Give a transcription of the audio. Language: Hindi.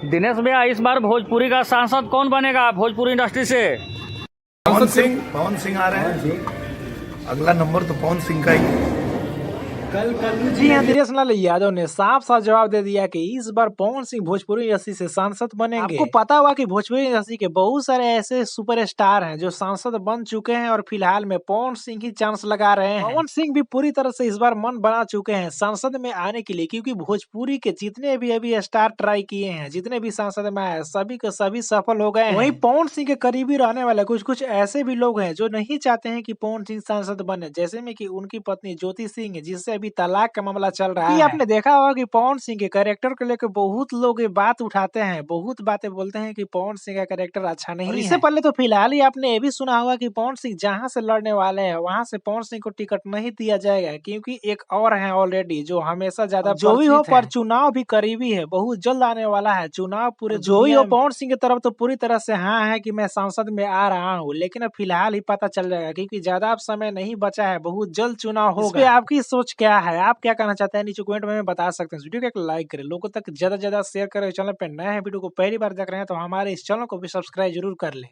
दिनेश भैया, इस बार भोजपुरी का सांसद कौन बनेगा भोजपुरी इंडस्ट्री से? पवन सिंह आ रहे हैं। अगला नंबर तो पवन सिंह का ही है। जी हाँ, दिनेश लाल यादव ने साफ साफ जवाब दे दिया कि इस बार पवन सिंह भोजपुरी इंडस्ट्री से सांसद बनेंगे। आपको पता होगा कि भोजपुरी इंडस्ट्री के बहुत सारे ऐसे सुपरस्टार हैं जो सांसद बन चुके हैं और फिलहाल में पवन सिंह ही चांस लगा रहे हैं। पवन सिंह भी पूरी तरह से इस बार मन बना चुके हैं सांसद में आने के लिए, क्योंकि भोजपुरी के जितने भी अभी स्टार ट्राई किए हैं, जितने भी सांसद में आए, सभी के सभी सफल हो गए। वहीं पवन सिंह के करीबी रहने वाले कुछ कुछ ऐसे भी लोग हैं जो नहीं चाहते हैं कि पवन सिंह सांसद बने, जैसे में कि उनकी पत्नी ज्योति सिंह, जिससे अभी तलाक का मामला चल रहा है। आपने देखा होगा कि पवन सिंह के कैरेक्टर को लेकर बहुत लोग ये बात उठाते हैं, बहुत बातें बोलते हैं कि पवन सिंह का कैरेक्टर अच्छा नहीं है। इससे पहले तो फिलहाल ही आपने ये भी सुना होगा कि पवन सिंह जहां से लड़ने वाले हैं वहां से पवन सिंह को टिकट नहीं दिया जाएगा, क्योंकि एक और है ऑलरेडी जो हमेशा ज्यादा जो भी हो, पर चुनाव भी करीबी है, बहुत जल्द आने वाला है चुनाव। पूरे जो ही हो, पवन सिंह की तरफ तो पूरी तरह से हाँ है कि मैं सांसद में आ रहा हूँ, लेकिन अब फिलहाल ही पता चल जाएगा, क्योंकि ज्यादा अब समय नहीं बचा है, बहुत जल्द चुनाव होगा। आपकी सोच क्या है? आप क्या कहना चाहते हैं नीचे कमेंट में बता सकते हैं। वीडियो को एक लाइक करें, लोगों तक ज्यादा से ज्यादा शेयर करें। चैनल पे नए हैं, वीडियो को पहली बार देख रहे हैं तो हमारे इस चैनल को भी सब्सक्राइब जरूर कर लें।